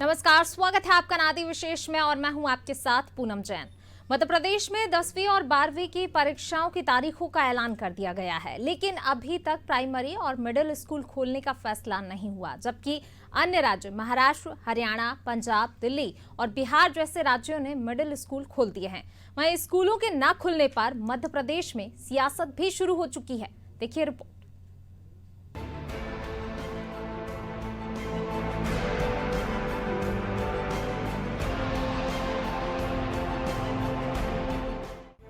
नमस्कार, स्वागत है आपका नादी विशेष में और मैं हूं आपके साथ पूनम जैन। मध्य प्रदेश में 10वीं और 12वीं की परीक्षाओं की तारीखों का ऐलान कर दिया गया है, लेकिन अभी तक प्राइमरी और मिडिल स्कूल खोलने का फैसला नहीं हुआ, जबकि अन्य राज्य महाराष्ट्र, हरियाणा, पंजाब, दिल्ली और बिहार जैसे राज्यों ने मिडिल स्कूल खोल दिए हैं। वहीं स्कूलों के न खुलने पर मध्य प्रदेश में सियासत भी शुरू हो चुकी है। देखिए रिपोर्ट।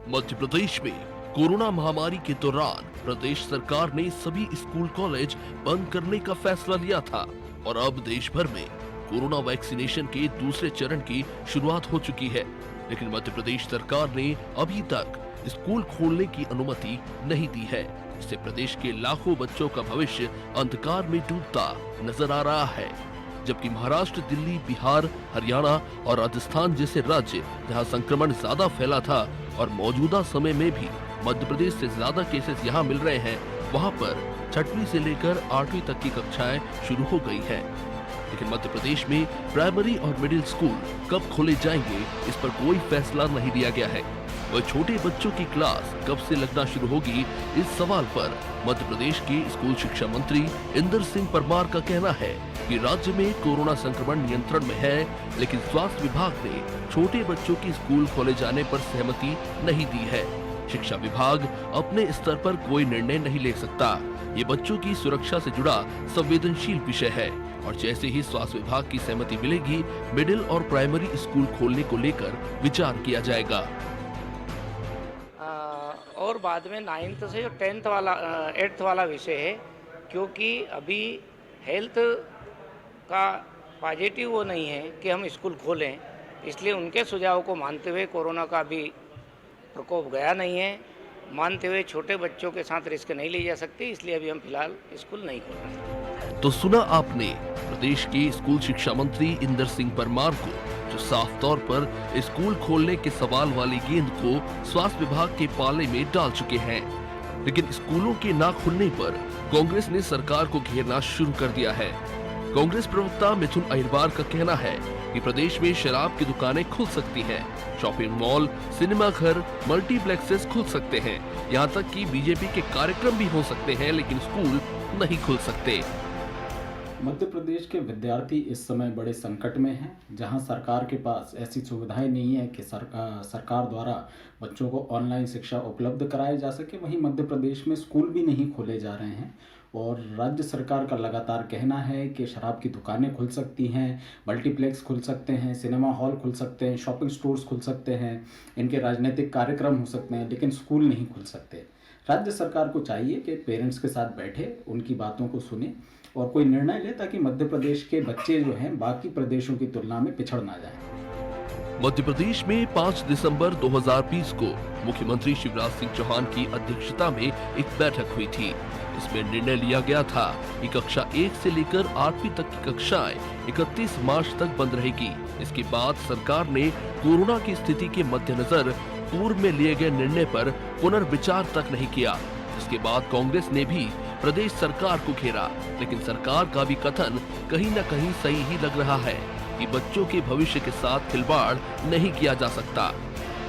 मध्य प्रदेश में कोरोना महामारी के दौरान प्रदेश सरकार ने सभी स्कूल कॉलेज बंद करने का फैसला लिया था और अब देश भर में कोरोना वैक्सीनेशन के दूसरे चरण की शुरुआत हो चुकी है। लेकिन मध्य प्रदेश सरकार ने अभी तक स्कूल खोलने की अनुमति नहीं दी है। इससे प्रदेश के लाखों बच्चों का भविष्य अंधकार में डूबता नजर आ रहा है। जबकि महाराष्ट्र, दिल्ली, बिहार, हरियाणा और राजस्थान जैसे राज्य जहां संक्रमण ज्यादा फैला था और मौजूदा समय में भी मध्य प्रदेश से ज्यादा केसेस यहां मिल रहे हैं, वहां पर 6वीं से लेकर 8वीं तक की कक्षाएं शुरू हो गई हैं। लेकिन मध्य प्रदेश में प्राइमरी और मिडिल स्कूल कब खोले जाएंगे, इस पर कोई फैसला नहीं लिया गया है। वह छोटे बच्चों की क्लास कब से लगना शुरू होगी, इस सवाल पर मध्य प्रदेश के स्कूल शिक्षा मंत्री इंदर सिंह परमार का कहना है कि राज्य में कोरोना संक्रमण नियंत्रण में है, लेकिन स्वास्थ्य विभाग ने छोटे बच्चों की स्कूल खोले जाने पर सहमति नहीं दी है। शिक्षा विभाग अपने स्तर पर कोई निर्णय नहीं ले सकता। ये बच्चों की सुरक्षा से जुड़ा संवेदनशील विषय है और जैसे ही स्वास्थ्य विभाग की सहमति मिलेगी, मिडिल और प्राइमरी स्कूल खोलने को लेकर विचार किया जाएगा। और बाद में 9th से जो 10th वाला 8th वाला विषय है, क्योंकि अभी हेल्थ का पॉजिटिव वो नहीं है कि हम स्कूल खोलें, इसलिए उनके सुझाव को मानते हुए कोरोना का भी प्रकोप गया नहीं है, मानते हुए छोटे बच्चों के साथ रिस्क नहीं ली जा सकती, इसलिए अभी हम फिलहाल स्कूल नहीं खोल रहे। तो सुना आपने प्रदेश के स्कूल शिक्षा मंत्री इंदर सिंह परमार को, जो साफ तौर पर स्कूल खोलने के सवाल वाली गेंद को स्वास्थ्य विभाग के पाले में डाल चुके हैं। लेकिन स्कूलों के ना खुलने पर कांग्रेस ने सरकार को घेरना शुरू कर दिया है। कांग्रेस प्रवक्ता मिथुन अहिरवार का कहना है कि प्रदेश में शराब की दुकानें खुल सकती हैं, शॉपिंग मॉल, सिनेमा घर, मल्टीप्लेक्सेस खुल सकते हैं, यहाँ तक कि बीजेपी के कार्यक्रम भी हो सकते हैं, लेकिन स्कूल नहीं खुल सकते। मध्य प्रदेश के विद्यार्थी इस समय बड़े संकट में हैं, जहां सरकार के पास ऐसी सुविधाएं नहीं है कि सरकार द्वारा बच्चों को ऑनलाइन शिक्षा उपलब्ध कराई जा सके। वहीं मध्य प्रदेश में स्कूल भी नहीं खोले जा रहे हैं और राज्य सरकार का लगातार कहना है कि शराब की दुकानें खुल सकती हैं, मल्टीप्लेक्स खुल सकते हैं, सिनेमा हॉल खुल सकते हैं, शॉपिंग स्टोर्स खुल सकते हैं, इनके राजनीतिक कार्यक्रम हो सकते हैं, लेकिन स्कूल नहीं खुल सकते। राज्य सरकार को चाहिए कि पेरेंट्स के साथ बैठे, उनकी बातों को सुने और कोई निर्णय ले, ताकि मध्य प्रदेश के बच्चे जो हैं बाकी प्रदेशों की तुलना में पिछड़ ना जाएं। मध्य प्रदेश में 5 दिसंबर 2020 को मुख्यमंत्री शिवराज सिंह चौहान की अध्यक्षता में एक बैठक हुई थी। इसमें निर्णय लिया गया था कि कक्षा 1 से लेकर 8वीं तक की कक्षाएं 31 मार्च तक बंद रहेगी। इसके बाद सरकार ने कोरोना की स्थिति के मद्देनजर पूर्व में लिए गए निर्णय पर पुनर्विचार तक नहीं किया। इसके बाद कांग्रेस ने भी प्रदेश सरकार को घेरा, लेकिन सरकार का भी कथन कहीं न कहीं सही ही लग रहा है कि बच्चों के भविष्य के साथ खिलवाड़ नहीं किया जा सकता।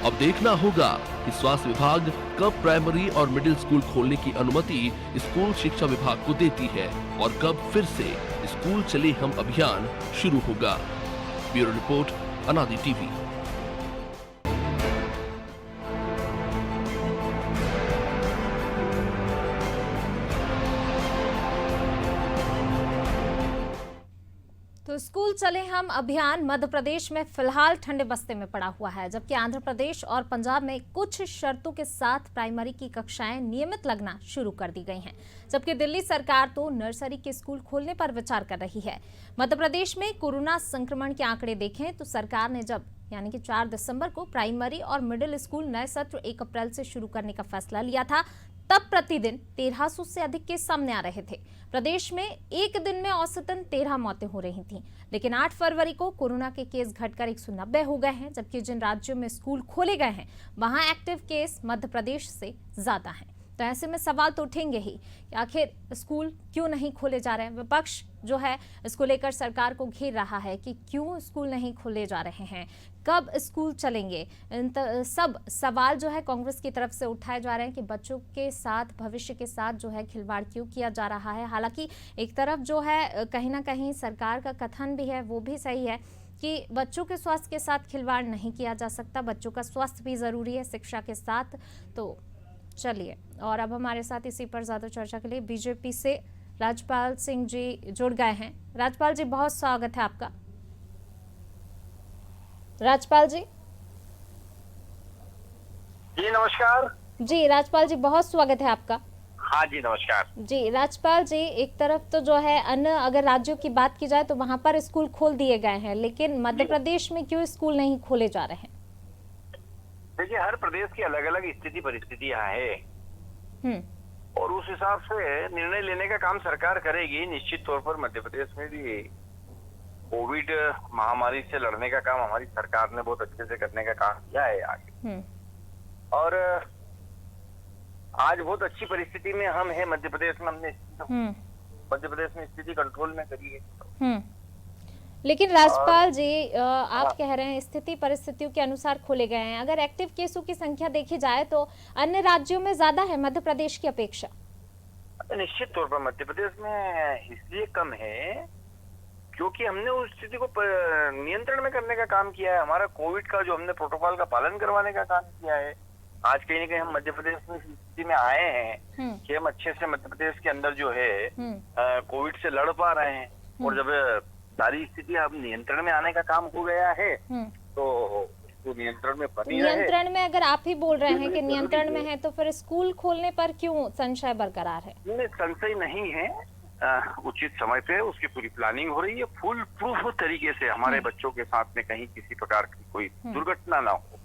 अब देखना होगा कि स्वास्थ्य विभाग कब प्राइमरी और मिडिल स्कूल खोलने की अनुमति स्कूल शिक्षा विभाग को देती है और कब फिर से स्कूल चले हम अभियान शुरू होगा। ब्यूरो रिपोर्ट, अनादि टीवी। तो स्कूल चले हम अभियान मध्य प्रदेश में फिलहाल ठंडे बस्ते में पड़ा हुआ है, जबकि आंध्र प्रदेश और पंजाब में कुछ शर्तों के साथ प्राइमरी की कक्षाएं नियमित लगना शुरू कर दी गई हैं, जबकि दिल्ली सरकार तो नर्सरी के स्कूल खोलने पर विचार कर रही है। मध्य प्रदेश में कोरोना संक्रमण के आंकड़े देखें तो सरकार ने जब यानी कि 4 दिसंबर को प्राइमरी और मिडिल स्कूल नए सत्र 1 अप्रैल से शुरू करने का फैसला लिया था, तब प्रतिदिन 1300 से अधिक केस सामने आ रहे थे। प्रदेश में एक दिन में औसतन 13 मौतें हो रही थीं, लेकिन 8 फरवरी को कोरोना के केस घटकर 190 हो गए हैं, जबकि जिन राज्यों में स्कूल खोले गए हैं वहां एक्टिव केस मध्य प्रदेश से ज्यादा हैं। तो ऐसे में सवाल तो उठेंगे ही कि आखिर स्कूल क्यों नहीं खोले जा रहे हैं। विपक्ष जो है इसको लेकर सरकार को घेर रहा है कि क्यों स्कूल नहीं खोले जा रहे हैं, कब स्कूल चलेंगे। सब सवाल जो है कांग्रेस की तरफ से उठाए जा रहे हैं कि बच्चों के साथ, भविष्य के साथ जो है खिलवाड़ क्यों किया जा रहा है। हालांकि एक तरफ जो है कहीं ना कहीं सरकार का कथन भी है, वो भी सही है कि बच्चों के स्वास्थ्य के साथ खिलवाड़ नहीं किया जा सकता, बच्चों का स्वास्थ्य भी ज़रूरी है शिक्षा के साथ। तो चलिए, और अब हमारे साथ इसी पर ज़्यादा चर्चा के लिए बीजेपी से राजपाल सिंह जी जुड़ गए हैं। राजपाल जी, बहुत स्वागत है आपका। राजपाल जी नमस्कार। जी राजपाल जी, बहुत स्वागत है आपका। हाँ जी नमस्कार। जी राजपाल जी, एक तरफ तो जो है अन्य अगर राज्यों की बात की जाए तो वहां पर स्कूल खोल दिए गए हैं, लेकिन मध्य प्रदेश में क्यों स्कूल नहीं खोले जा रहे हैं? देखिए, हर प्रदेश की अलग अलग स्थिति परिस्थितियां है और उस हिसाब से निर्णय लेने का काम सरकार करेगी। निश्चित तौर पर मध्य प्रदेश में भी कोविड महामारी से लड़ने का काम हमारी सरकार ने बहुत अच्छे से करने का काम किया है आगे, और आज बहुत अच्छी परिस्थिति में हम हैं मध्य प्रदेश में। हमने मध्य प्रदेश में स्थिति कंट्रोल में करी है। लेकिन राजपाल जी, आप कह रहे हैं स्थिति परिस्थितियों के अनुसार खोले गए हैं। अगर एक्टिव केसों की संख्या देखी जाए तो अन्य राज्यों में ज्यादा है मध्य प्रदेश की अपेक्षा। निश्चित तौर पर मध्य प्रदेश में इसलिए कम है क्योंकि हमने उस स्थिति को नियंत्रण में करने का काम किया है। हमारा कोविड का जो हमने प्रोटोकॉल का पालन करवाने का काम किया है। आज कहीं ना कहीं हम मध्य प्रदेश में स्थिति में आए हैं कि हम अच्छे से मध्य प्रदेश के अंदर जो है कोविड से लड़ पा रहे हैं, और जब सारी स्थिति अब नियंत्रण में आने का काम हो गया है तो उसको नियंत्रण में बनी रहे। नियंत्रण में अगर आप ही बोल रहे हैं कि नियंत्रण में है तो फिर स्कूल खोलने पर क्यों संशय बरकरार है? नहीं, संशय नहीं है। उचित समय पे उसकी पूरी प्लानिंग हो रही है। फुल प्रूफ तरीके से हमारे बच्चों के साथ में कहीं किसी प्रकार की कोई दुर्घटना ना हो,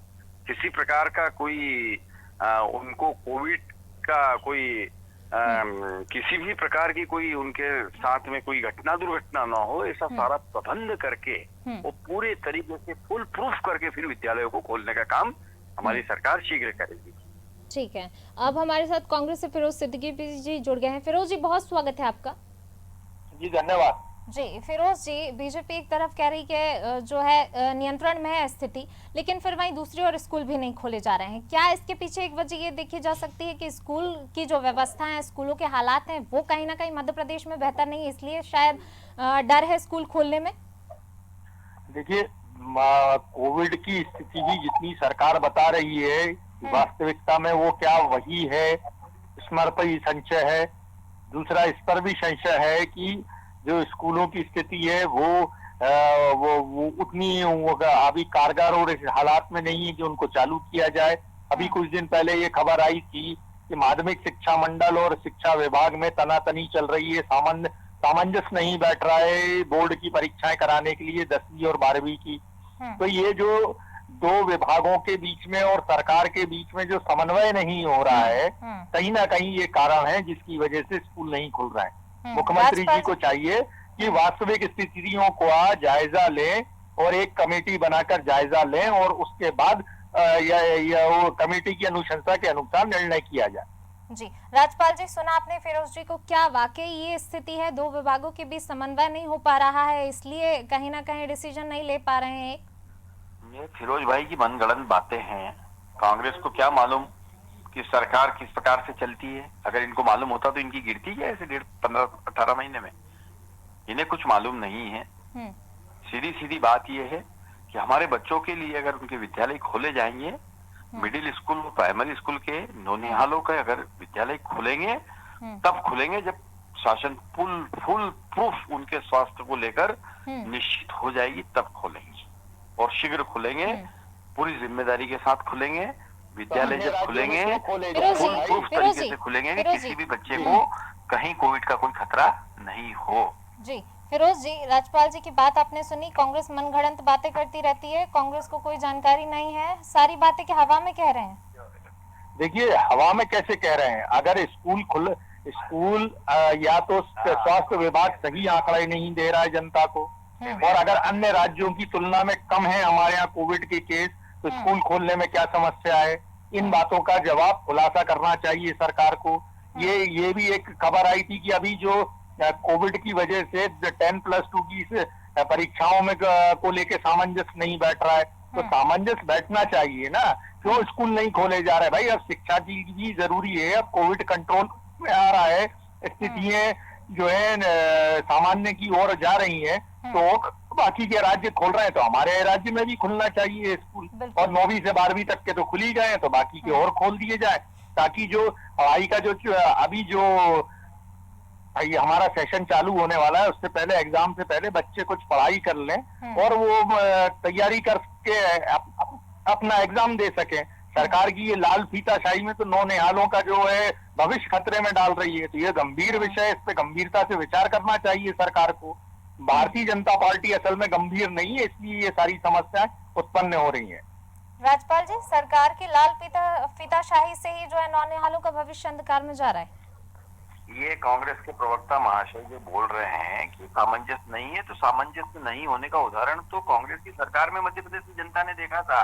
किसी प्रकार का कोई उनको कोविड का कोई किसी भी प्रकार की कोई उनके साथ में कोई घटना दुर्घटना ना हो, ऐसा सारा प्रबंध करके वो पूरे तरीके से फुल प्रूफ करके फिर विद्यालयों को खोलने का काम हमारी सरकार शीघ्र करेगी। ठीक है, अब हमारे साथ कांग्रेस से फिरोज सिद्दीकी जी जुड़ गए हैं। फिरोज जी, बहुत स्वागत है आपका। जी धन्यवाद। जी फिरोज जी, बीजेपी एक तरफ कह रही कि जो है नियंत्रण में है स्थिति, लेकिन फिर वहीं दूसरी ओर स्कूल भी नहीं खोले जा रहे हैं। क्या इसके पीछे एक वजह ये देखी जा सकती है कि स्कूल की जो व्यवस्था है, स्कूलों के हालात हैं, वो कहीं ना कहीं मध्य प्रदेश में बेहतर नहीं है, इसलिए शायद डर है स्कूल खोलने में? देखिए, कोविड की स्थिति भी जितनी सरकार बता रही है, वास्तविकता में वो क्या वही है, इसमें पर ही संशय है। दूसरा, इस पर भी संशय है कि जो स्कूलों की स्थिति है वो उतनी अभी कारगर और हालात में नहीं है कि उनको चालू किया जाए। अभी कुछ दिन पहले ये खबर आई थी कि माध्यमिक शिक्षा मंडल और शिक्षा विभाग में तनातनी चल रही है, सामंजस्य नहीं बैठ रहा है बोर्ड की परीक्षाएं कराने के लिए 10वीं और 12वीं की। तो ये जो दो विभागों के बीच में और सरकार के बीच में जो समन्वय नहीं हो रहा है, कहीं ना कहीं ये कारण है जिसकी वजह से स्कूल नहीं खुल रहा है। मुख्यमंत्री जी को चाहिए कि वास्तविक स्थितियों को जायजा लें और एक कमेटी बनाकर जायजा लें और उसके बाद वो कमेटी की अनुशंसा के अनुसार निर्णय किया जाए। जी राजपाल जी, सुना आपने फिरोज जी को। क्या वाकई ये स्थिति है, दो विभागों के बीच समन्वय नहीं हो पा रहा है, इसलिए कहीं ना कहीं डिसीजन नहीं ले पा रहे हैं? ये फिरोज भाई की मनगढ़ंत बातें हैं। कांग्रेस को क्या मालूम कि सरकार किस प्रकार से चलती है। अगर इनको मालूम होता तो इनकी गिरती क्या ऐसे 15-18 महीने में? इन्हें कुछ मालूम नहीं है। सीधी सीधी बात यह है कि हमारे बच्चों के लिए अगर उनके विद्यालय खोले जाएंगे, मिडिल स्कूल प्राइमरी स्कूल के नौनिहालों के अगर विद्यालय खुलेंगे तब खुलेंगे जब शासन फुल प्रूफ उनके स्वास्थ्य को लेकर निश्चित हो जाएगी, तब खोलेंगे और शीघ्र खुलेंगे, पूरी जिम्मेदारी के साथ खुलेंगे। विद्यालय जब खुलेंगे फुल प्रूफ तरीके से खुलेंगे कि किसी भी बच्चे को कहीं कोविड का कोई खतरा नहीं हो। जी फिरोज जी, राजपाल जी की बात आपने सुनी। कांग्रेस मनगढ़ंत बातें करती रहती है, कांग्रेस को कोई जानकारी नहीं है, सारी बातें के हवा में कह रहे हैं। देखिए, हवा में कैसे कह रहे हैं? अगर स्कूल या तो स्वास्थ्य विभाग सही आंकड़े नहीं दे रहा है जनता को, और अगर अन्य राज्यों की तुलना में कम है हमारे यहाँ कोविड के केस, तो स्कूल खोलने में क्या समस्या है? इन बातों का जवाब खुलासा करना चाहिए सरकार को। ये भी एक खबर आई थी कि अभी जो कोविड की वजह से 10+2 की परीक्षाओं में को लेके सामंजस्य नहीं बैठ रहा है, तो सामंजस्य बैठना चाहिए ना। क्यों स्कूल नहीं खोले जा रहे भाई? अब शिक्षा की भी जरूरी है, अब कोविड कंट्रोल में आ रहा है, स्थितियां जो है सामान्य की ओर जा रही हैं, तो बाकी के राज्य खोल रहे हैं तो हमारे राज्य में भी खुलना चाहिए स्कूल। और 9वीं से 12वीं तक के तो खुल ही गए, तो बाकी के और खोल दिए जाए, ताकि जो पढ़ाई का जो अभी जो ये हमारा सेशन चालू होने वाला है उससे पहले, एग्जाम से पहले बच्चे कुछ पढ़ाई कर लें और वो तैयारी करके अपना एग्जाम दे सकें। सरकार की ये लाल फीताशाही में तो नौनिहालों का जो है भविष्य खतरे में डाल रही है। तो ये गंभीर विषय है, इस पे गंभीरता से विचार करना चाहिए सरकार को। भारतीय जनता पार्टी असल में गंभीर नहीं है, इसलिए ये सारी समस्याएं उत्पन्न हो रही हैं। राजपाल जी, सरकार की लाल फीताशाही से ही जो है नौनिहालों का भविष्य अंधकार में जा रहा है। ये कांग्रेस के प्रवक्ता महाशय जो बोल रहे हैं कि सामंजस्य नहीं है, तो सामंजस्य नहीं होने का उदाहरण तो कांग्रेस की सरकार में मध्य प्रदेश की जनता ने देखा था।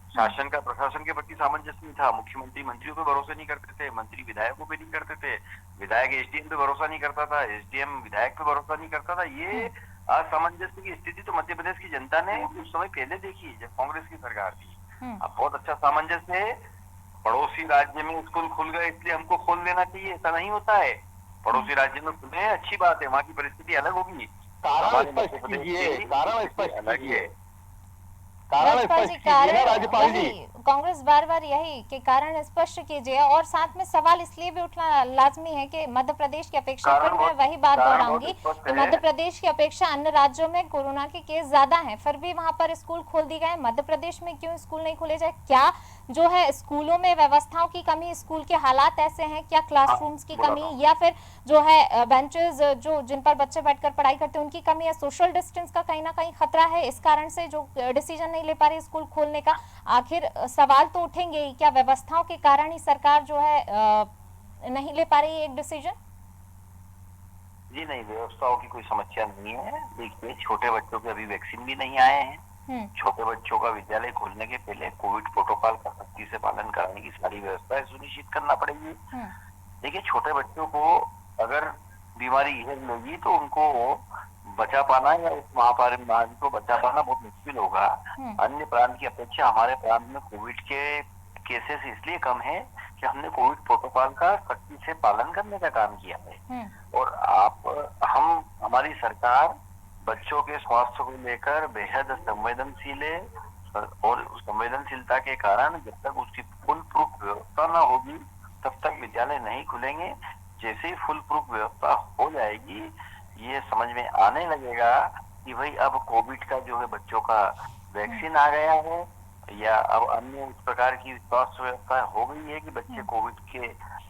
शासन का प्रशासन के प्रति सामंजस्य नहीं था, मुख्यमंत्री मंत्रियों पे भरोसा नहीं करते थे, मंत्री विधायकों पे नहीं करते थे, विधायक एसडीएम पे भरोसा नहीं करता था, एसडीएम विधायक पे भरोसा नहीं करता था। ये असामंजस्य की स्थिति तो मध्य प्रदेश की जनता ने कुछ समय पहले देखी जब कांग्रेस की सरकार थी। अब बहुत अच्छा सामंजस्य है, पड़ोसी राज्य में स्कूल खुल गए इसलिए हमको खोल देना चाहिए, ऐसा नहीं होता है। पड़ोसी राज्य में खुले हैं, अच्छी बात है, वहाँ की परिस्थिति अलग होगी। कारण स्पष्ट कीजिए, कारण स्पष्ट अलग ही है। राजपाल जी, कारण राज्यपाल जी, कांग्रेस बार यही कि कारण स्पष्ट कीजिए। और साथ में सवाल इसलिए भी उठना लाजमी है कि मध्य प्रदेश की अपेक्षा, फिर मैं वही बात दोहराऊंगी कि मध्य प्रदेश की अपेक्षा अन्य राज्यों में कोरोना के केस ज्यादा हैं, फिर भी वहां पर स्कूल खोल दिए गए। मध्य प्रदेश में क्यों स्कूल नहीं खोले जाए? क्या जो है स्कूलों में व्यवस्थाओं की कमी, स्कूल के हालात ऐसे हैं क्या, क्लासरूम्स की कमी, या फिर जो है बेंचेस जो जिन पर बच्चे बैठकर पढ़ाई करते हैं उनकी कमी है, सोशल डिस्टेंस का कहीं ना कहीं खतरा है, इस कारण से जो डिसीजन नहीं ले पा रही स्कूल खोलने का? आखिर सवाल तो उठेंगे ही, क्या व्यवस्थाओं के कारण ही सरकार जो है नहीं ले पा रही है एक डिसीजन? जी नहीं, व्यवस्थाओं की कोई समस्या नहीं है। देखिए, छोटे बच्चों के अभी वैक्सीन भी नहीं आए हैं। छोटे बच्चों का विद्यालय खोलने के पहले कोविड प्रोटोकॉल का सख्ती से पालन कराने की सारी व्यवस्थाएं सुनिश्चित करना पड़ेगी। देखिए, छोटे बच्चों को अगर बीमारी लगी तो उनको बचा पाना या इस महामारी को बचा पाना बहुत मुश्किल होगा। अन्य प्रांत की अपेक्षा हमारे प्रांत में कोविड के केसेस इसलिए कम है कि हमने कोविड प्रोटोकॉल का सख्ती से पालन करने का काम किया है। और हमारी सरकार बच्चों के स्वास्थ्य को लेकर बेहद संवेदनशील है, और उस संवेदनशीलता के कारण जब तक उसकी फुल प्रूफ व्यवस्था न होगी तब तक विद्यालय नहीं खुलेंगे। जैसे ही फुल प्रूफ व्यवस्था हो जाएगी, ये समझ में आने लगेगा कि भाई अब कोविड का जो है बच्चों का वैक्सीन आ गया है, या अब अन्य इस प्रकार की स्वास्थ्य व्यवस्था हो गई है कि बच्चे कोविड के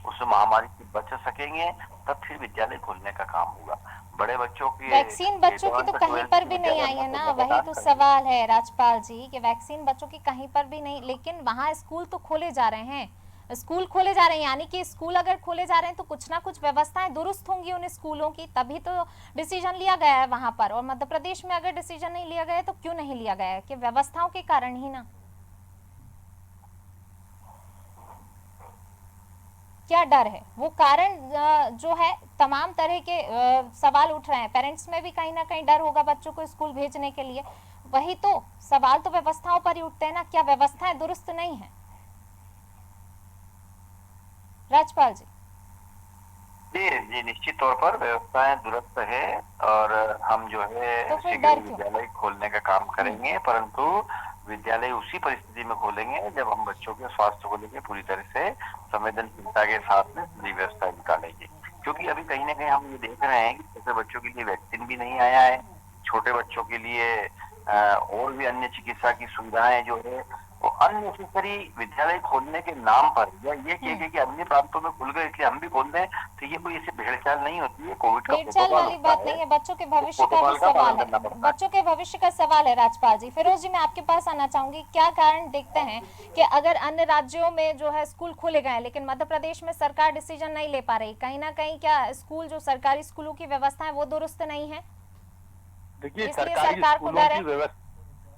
उस महामारी से बच सकेंगे, तब फिर विद्यालय खोलने का काम होगा। बड़े बच्चों की वैक्सीन बच्चों की तो कहीं पर भी नहीं आई है ना, वही तो सवाल है राजपाल जी कि वैक्सीन बच्चों की कहीं पर भी नहीं, लेकिन वहाँ स्कूल तो खोले जा रहे हैं, स्कूल खोले जा रहे हैं, यानी कि स्कूल अगर खोले जा रहे हैं तो कुछ ना कुछ व्यवस्थाएं दुरुस्त होंगी उन स्कूलों की, तभी तो डिसीजन लिया गया है वहां पर। और मध्य प्रदेश में अगर डिसीजन नहीं लिया गया तो क्यों नहीं लिया गया है? कि व्यवस्थाओं के कारण ही ना। क्या डर है? वो कारण जो है तमाम तरह के सवाल उठ रहे हैं, पेरेंट्स में भी कहीं ना कहीं डर होगा बच्चों को स्कूल भेजने के लिए। वही तो सवाल तो व्यवस्थाओं पर ही उठते हैं ना, क्या व्यवस्थाएं दुरुस्त नहीं है? राजपाल जी जी निश्चित तौर पर व्यवस्थाएं दुरुस्त है, और हम जो है तो विद्यालय खोलने का काम करेंगे, परंतु विद्यालय उसी परिस्थिति में खोलेंगे जब हम बच्चों के स्वास्थ्य को लेकर पूरी तरह से संवेदनशीलता के साथ में पूरी व्यवस्था निकालेंगे। क्योंकि अभी कहीं ना कहीं हम ये देख रहे हैं कि छोटे बच्चों के लिए वैक्सीन भी नहीं आया है, छोटे बच्चों के लिए और भी अन्य चिकित्सा की सुविधाएं जो है वो अननेसेसरी विद्यालय खोलने के नाम पर, या ये कह कि अन्य प्रांतों में खुल गए इसलिए हम भी खोल दें, तो ये कोई ऐसी भेड़चाल नहीं होती है। कोविड का भेड़चाल वाली बात नहीं है, बच्चों के भविष्य का भी सवाल है, बच्चों के भविष्य का सवाल है। राजपाल जी, फिरोज जी मैं आपके पास आना चाहूंगी, क्या कारण देखते हैं कि अगर अन्य राज्यों में जो है स्कूल खोले गए लेकिन मध्य प्रदेश में सरकार डिसीजन नहीं ले पा रही? कहीं ना कहीं क्या स्कूल जो सरकारी स्कूलों की व्यवस्था है वो दुरुस्त नहीं है, देखिए इसलिए सरकार को डर है?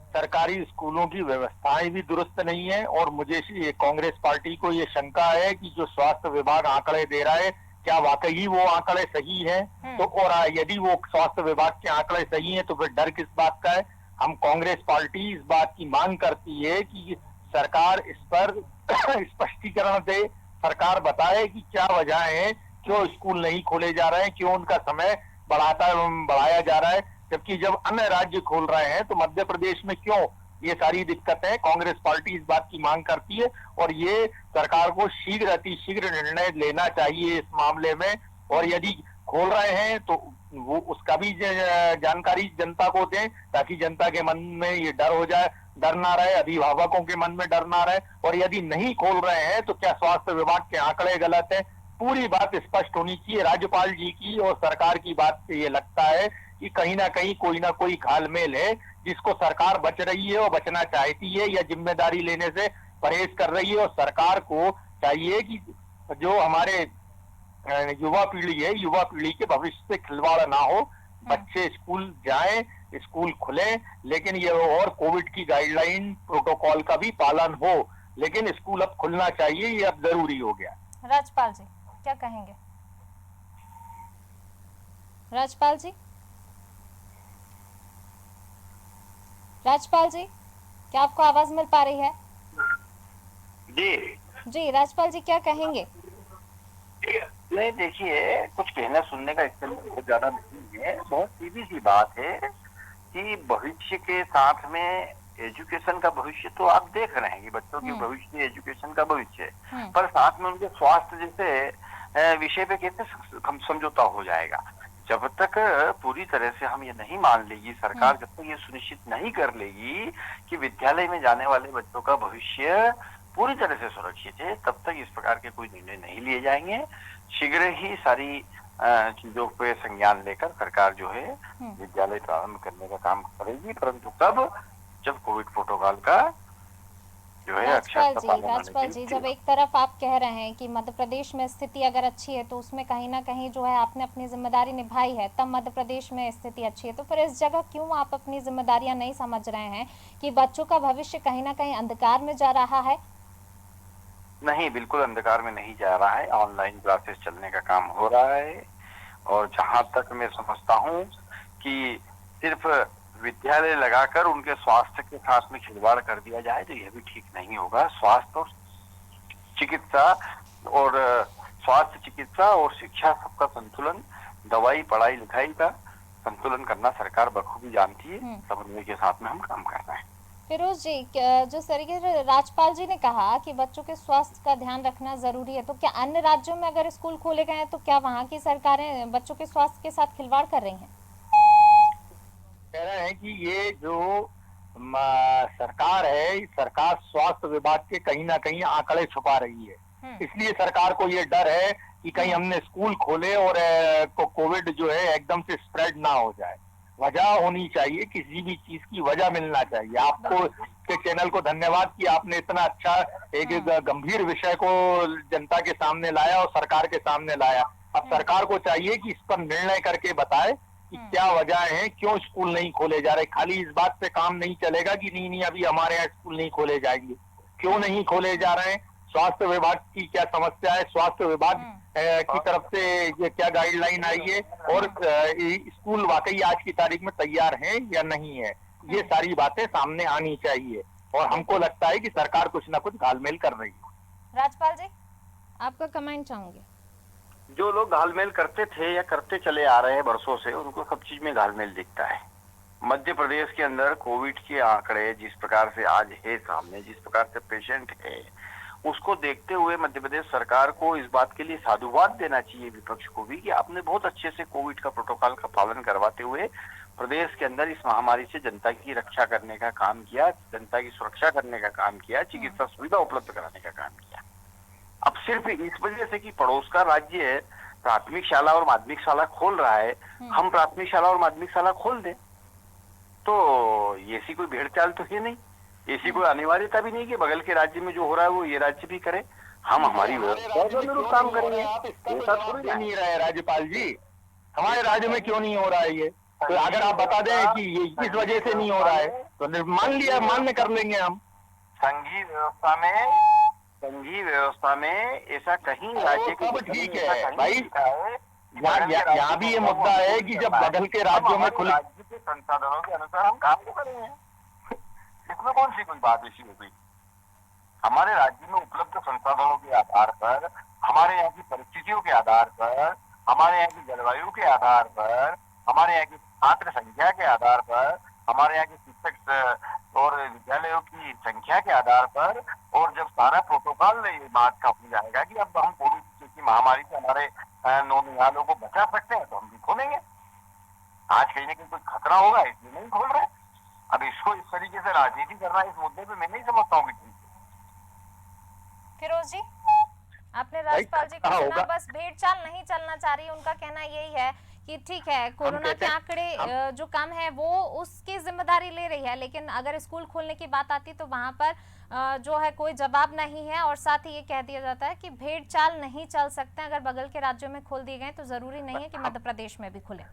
सरकारी स्कूलों की व्यवस्थाएं भी दुरुस्त नहीं है। और मुझे ये कांग्रेस पार्टी को ये शंका है कि जो स्वास्थ्य विभाग आंकड़े दे रहा है, क्या वाकई वो आंकड़े सही है? तो और यदि वो स्वास्थ्य विभाग के आंकड़े सही हैं तो फिर डर किस बात का है? हम कांग्रेस पार्टी इस बात की मांग करती है कि सरकार इस पर स्पष्टीकरण दे, सरकार बताए कि क्या वजह है, क्यों स्कूल नहीं खोले जा रहे हैं, क्यों उनका समय बढ़ाया जा रहा है, जबकि जब अन्य राज्य खोल रहे हैं तो मध्य प्रदेश में क्यों ये सारी दिक्कतें? कांग्रेस पार्टी इस बात की मांग करती है और ये सरकार को शीघ्र अतिशीघ्र निर्णय लेना चाहिए इस मामले में। और यदि खोल रहे हैं तो वो उसका भी जानकारी जनता को दें, ताकि जनता के मन में ये डर हो जाए, डर ना रहे, अभिभावकों के मन में डर ना रहे। और यदि नहीं खोल रहे हैं तो क्या स्वास्थ्य विभाग के आंकड़े गलत है? पूरी बात स्पष्ट होनी चाहिए। राज्यपाल जी की और सरकार की बात से ये लगता है कि कहीं ना कहीं कोई ना कोई घालमेल है, जिसको सरकार बच रही है और बचना चाहती है, या जिम्मेदारी लेने से परहेज कर रही है। और सरकार को चाहिए कि जो हमारे युवा पीढ़ी है, युवा पीढ़ी के भविष्य से खिलवाड़ ना हो, बच्चे स्कूल जाएं, स्कूल खुले, लेकिन ये और कोविड की गाइडलाइन प्रोटोकॉल का भी पालन हो। लेकिन स्कूल अब खुलना चाहिए, ये अब जरूरी हो गया। राजपाल जी क्या कहेंगे? राजपाल जी, राजपाल जी क्या आपको आवाज मिल पा रही है? जी राजपाल जी क्या कहेंगे? नहीं, देखिए, कुछ कहना सुनने का इसमें बहुत ज्यादा नहीं है। बहुत सीधी सी बात है कि भविष्य के साथ में एजुकेशन का भविष्य तो आप देख रहे हैं कि बच्चों के भविष्य एजुकेशन का भविष्य है, पर साथ में उनके स्वास्थ्य जैसे विषय पे कैसे समझौता हो जाएगा? जब तक पूरी तरह से हम ये नहीं मान लेगी सरकार, जब तक ये सुनिश्चित नहीं कर लेगी कि विद्यालय में जाने वाले बच्चों का भविष्य पूरी तरह से सुरक्षित है, तब तक इस प्रकार के कोई निर्णय नहीं लिए जाएंगे। शीघ्र ही सारी चीजों पे संज्ञान लेकर सरकार जो है विद्यालय प्रारंभ करने का काम करेगी, परंतु कब? जब कोविड प्रोटोकॉल का जो है राजपाल जी जब एक तरफ आप कह रहे हैं कि मध्य प्रदेश में स्थिति अगर अच्छी है तो उसमें कहीं ना कहीं जो है आपने अपनी जिम्मेदारी निभाई है, तब मध्य प्रदेश में स्थिति अच्छी है, तो फिर इस जगह क्यों आप अपनी जिम्मेदारियां नहीं समझ रहे हैं कि बच्चों का भविष्य कहीं ना कहीं अंधकार में जा रहा है? नहीं, बिल्कुल अंधकार में नहीं जा रहा है। ऑनलाइन क्लासेस चलने का काम हो रहा है और जहां तक मैं समझता हूं कि सिर्फ विद्यालय लगाकर उनके स्वास्थ्य के साथ में खिलवाड़ कर दिया जाए तो यह भी ठीक नहीं होगा। स्वास्थ्य चिकित्सा और शिक्षा सबका संतुलन, दवाई पढ़ाई लिखाई का संतुलन करना सरकार बखूबी जानती है। समन्वय के साथ में हम काम कर रहे हैं। फिरोज जी, जो तरीके से राजपाल जी ने कहा कि बच्चों के स्वास्थ्य का ध्यान रखना जरूरी है, तो क्या अन्य राज्यों में अगर स्कूल खोले गए हैं तो क्या वहाँ की सरकारें बच्चों के स्वास्थ्य के साथ खिलवाड़ कर रही हैं? कह रहे हैं कि ये जो सरकार है, सरकार स्वास्थ्य विभाग के कहीं ना कहीं आंकड़े छुपा रही है। इसलिए सरकार को ये डर है कि कहीं हमने स्कूल खोले और कोविड जो है एकदम से स्प्रेड ना हो जाए। वजह होनी चाहिए, किसी भी चीज की वजह मिलना चाहिए। आपको के चैनल को धन्यवाद कि आपने इतना अच्छा एक गंभीर विषय को जनता के सामने लाया और सरकार के सामने लाया। अब सरकार को चाहिए कि इस पर निर्णय करके बताए कि क्या वजह है, क्यों स्कूल नहीं खोले जा रहे। खाली इस बात पे काम नहीं चलेगा कि नहीं अभी हमारे यहाँ स्कूल नहीं खोले जाएंगे। क्यों नहीं खोले जा रहे हैं, स्वास्थ्य विभाग की क्या समस्या है, स्वास्थ्य विभाग की तरफ से ये क्या गाइडलाइन आई है, और स्कूल वाकई आज की तारीख में तैयार हैं या नहीं है, ये सारी बातें सामने आनी चाहिए। और हमको लगता है कि सरकार कुछ ना कुछ घालमेल कर रही है। राजपाल जी आपका कमेंट चाहूंगी। जो लोग घालमेल करते थे या करते चले आ रहे हैं बरसों से, उनको सब चीज में घालमेल दिखता है। मध्य प्रदेश के अंदर कोविड के आंकड़े जिस प्रकार से आज है सामने, जिस प्रकार से पेशेंट है, उसको देखते हुए मध्य प्रदेश सरकार को इस बात के लिए साधुवाद देना चाहिए, विपक्ष को भी, कि आपने बहुत अच्छे से कोविड का प्रोटोकॉल का पालन करवाते हुए प्रदेश के अंदर इस महामारी से जनता की रक्षा करने का काम किया, जनता की सुरक्षा करने का काम किया, चिकित्सा सुविधा उपलब्ध कराने का काम किया। अब सिर्फ इस वजह से कि पड़ोस का राज्य प्राथमिक शाला और माध्यमिक शाला खोल रहा है, हम प्राथमिक शाला और माध्यमिक शाला खोल दें, तो ऐसी कोई भेड़चाल तो है नहीं, ऐसी कोई अनिवार्यता भी नहीं कि बगल के राज्य में जो हो रहा है वो ये राज्य भी करे। हम हमारी व्यवस्था के अनुरूप काम करेंगे। ऐसा थोड़ी नहीं रहा है राज्यपाल जी, हमारे राज्य में क्यों नहीं हो रहा है ये? तो अगर आप बता दें कि ये इस वजह से नहीं हो रहा है तो मान लिया, मान्य कर लेंगे हम। संघीय व्यवस्था में ऐसा कहीं राज्य के सब ठीक है भाई, यहाँ भी ये मुद्दा है कि जब बगल के राज्यों में खुले राज्य के संसाधनों के अनुसार हम काम तो करेंगे, इसमें कौन सी कोई बात ऐसी हो गई। हमारे राज्य में उपलब्ध संसाधनों के आधार पर, हमारे यहाँ की परिस्थितियों के आधार पर, हमारे यहाँ की जलवायु के आधार पर, हमारे यहाँ की छात्र संख्या के आधार पर, हमारे यहाँ के शिक्षक और विद्यालयों की संख्या के आधार पर, और जब सारा प्रोटोकॉल ये बात का हो जाएगा कि अब हम कोविड की महामारी से हमारे नौनिहालों को बचा सकते हैं तो हम भी खोलेंगे। आज कहीं ना कहीं कोई खतरा होगा इसलिए नहीं खोल रहे। अब इसको इस तरीके से राजनीति करना इस मुद्दे पे मैं नहीं समझता हूँ कि ठीक है। फिरोज जी, आपने राज्यपाल जी को सुना, बस भेड़ चाल नहीं चलना चाह रही, उनका कहना यही है कि ठीक है कोरोना के आंकड़े जो कम है वो उसकी जिम्मेदारी ले रही है, लेकिन अगर स्कूल खोलने की बात आती तो वहां पर जो है कोई जवाब नहीं है। और साथ ही ये कह दिया जाता है कि भेड़ चाल नहीं चल सकते, अगर बगल के राज्यों में खोल दिए गए तो जरूरी नहीं है कि मध्य प्रदेश में भी खुले।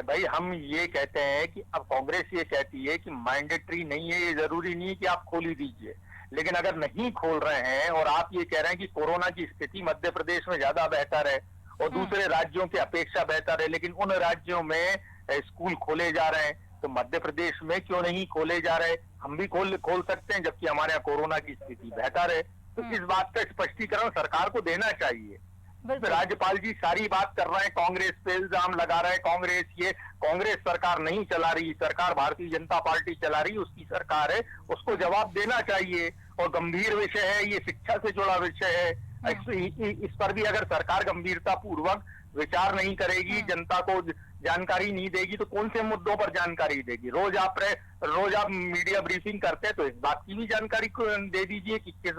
भाई हम ये कहते हैं कि अब कांग्रेस ये कहती है कि मैंडेटरी नहीं है, ये जरूरी नहीं है कि आप खोल ही दीजिए, लेकिन अगर नहीं खोल रहे हैं और आप ये कह रहे हैं कि कोरोना की स्थिति मध्य प्रदेश में ज्यादा बेहतर है और दूसरे राज्यों की अपेक्षा बेहतर है, लेकिन उन राज्यों में स्कूल खोले जा रहे हैं, तो मध्य प्रदेश में क्यों नहीं खोले जा रहे। हम भी खोल सकते हैं जबकि हमारे यहाँ कोरोना की स्थिति बेहतर है। तो इस बात का स्पष्टीकरण सरकार को देना चाहिए। राज्यपाल जी सारी बात कर रहे हैं, कांग्रेस पे इल्जाम लगा रहे हैं, कांग्रेस सरकार नहीं चला रही, सरकार भारतीय जनता पार्टी चला रही, उसकी सरकार है, उसको जवाब देना चाहिए। और गंभीर विषय है ये, शिक्षा से जुड़ा विषय है, इस पर भी अगर सरकार गंभीरता पूर्वक विचार नहीं करेगी, जनता को जानकारी नहीं देगी तो कौन से मुद्दों पर जानकारी देगी। रोज आप मीडिया ब्रीफिंग करते हैं तो इस बात की भी जानकारी दे दीजिए कि किस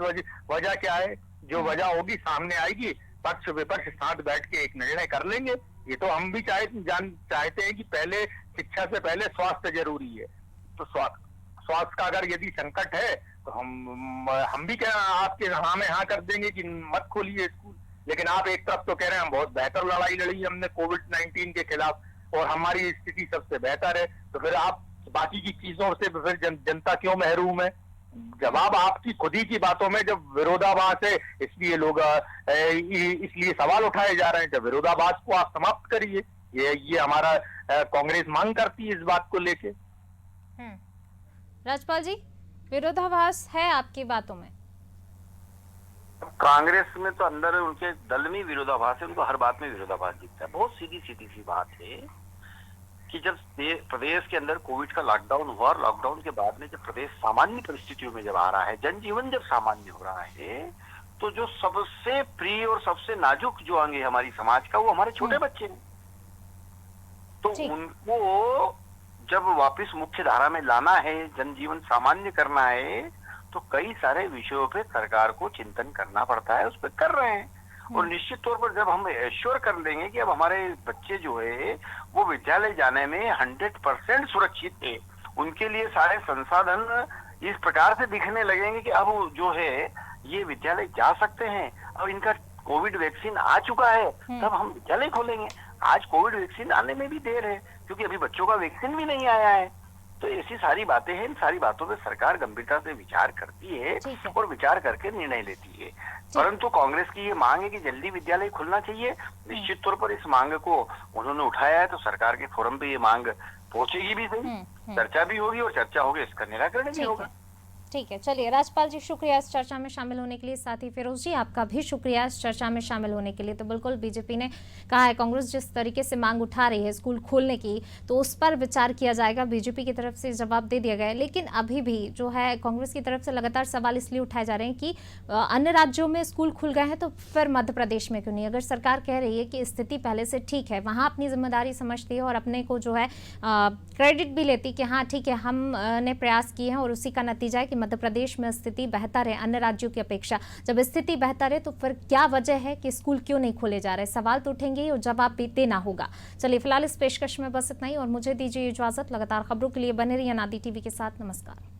वजह क्या है। जो वजह होगी सामने आएगी, पक्ष विपक्ष साथ बैठ के एक निर्णय कर लेंगे। ये तो हम भी चाहते हैं कि पहले शिक्षा से पहले स्वास्थ्य जरूरी है, तो स्वास्थ्य का अगर यदि संकट है तो हम भी आपके हाँ में हाँ कर देंगे कि मत खोलिए स्कूल। लेकिन आप एक तरफ तो कह रहे हैं हम बहुत बेहतर लड़ाई लड़ी हमने कोविड-19 के खिलाफ और हमारी स्थिति सबसे बेहतर है, तो फिर आप बाकी की चीजों से फिर जनता क्यों महरूम है। जवाब आपकी खुद ही की बातों में जब विरोधाभास है, इसलिए सवाल उठाए जा रहे हैं। जब विरोधाभास को आप समाप्त करिए, ये हमारा कांग्रेस मांग करती है इस बात को लेके। राज्यपाल जी, विरोधाभास है आपकी बातों में? कांग्रेस में तो अंदर उनके दल में विरोधाभास है, उनको हर बात में विरोधाभास दिखता है। बहुत सीधी सी बात है कि जब प्रदेश के अंदर कोविड का लॉकडाउन हुआ और लॉकडाउन के बाद में जब प्रदेश सामान्य परिस्थितियों में जब आ रहा है, जनजीवन जब सामान्य हो रहा है, तो जो सबसे प्रिय और सबसे नाजुक जो अंग है हमारी समाज का, वो हमारे छोटे बच्चे हैं। तो उनको जब वापस मुख्य धारा में लाना है, जनजीवन सामान्य करना है, तो कई सारे विषयों पे सरकार को चिंतन करना पड़ता है, उस पर कर रहे हैं। और निश्चित तौर पर जब हम एश्योर कर लेंगे कि अब हमारे बच्चे जो है वो विद्यालय जाने में 100% सुरक्षित है, उनके लिए सारे संसाधन इस प्रकार से दिखने लगेंगे कि अब जो है ये विद्यालय जा सकते हैं, अब इनका कोविड वैक्सीन आ चुका है, तब हम विद्यालय खोलेंगे। आज कोविड वैक्सीन आने में भी देर है क्योंकि अभी बच्चों का वैक्सीन भी नहीं आया है। तो ऐसी सारी बातें हैं, इन सारी बातों पे सरकार गंभीरता से विचार करती है और विचार करके निर्णय लेती है। परंतु कांग्रेस की ये मांग है कि जल्दी विद्यालय खुलना चाहिए। निश्चित तौर पर इस मांग को उन्होंने उठाया है, तो सरकार के फोरम पे ये मांग पहुंचेगी भी सही, चर्चा भी होगी और चर्चा होगी इसका निराकरण भी होगा। ठीक है, चलिए राज्यपाल जी शुक्रिया इस चर्चा में शामिल होने के लिए, साथ ही फिरोज जी आपका भी शुक्रिया इस चर्चा में शामिल होने के लिए। तो बिल्कुल बीजेपी ने कहा है कांग्रेस जिस तरीके से मांग उठा रही है स्कूल खोलने की, तो उस पर विचार किया जाएगा। बीजेपी की तरफ से जवाब दे दिया गया है, लेकिन अभी भी जो है कांग्रेस की तरफ से लगातार सवाल इसलिए उठाए जा रहे हैं कि अन्य राज्यों में स्कूल खुल गए हैं तो फिर मध्य प्रदेश में क्यों नहीं। अगर सरकार कह रही है कि स्थिति पहले से ठीक है, वहाँ अपनी जिम्मेदारी समझती है और अपने को जो है क्रेडिट भी लेती कि हाँ ठीक है हमने प्रयास किए हैं और उसी का नतीजा है कि मध्य प्रदेश में स्थिति बेहतर है अन्य राज्यों की अपेक्षा। जब स्थिति बेहतर है तो फिर क्या वजह है कि स्कूल क्यों नहीं खोले जा रहे? सवाल तो उठेंगे और जवाब भी देना होगा। चलिए फिलहाल इस पेशकश में बस इतना ही और मुझे दीजिए इजाजत। लगातार खबरों के लिए बने रहिए अनादि टीवी के साथ। नमस्कार।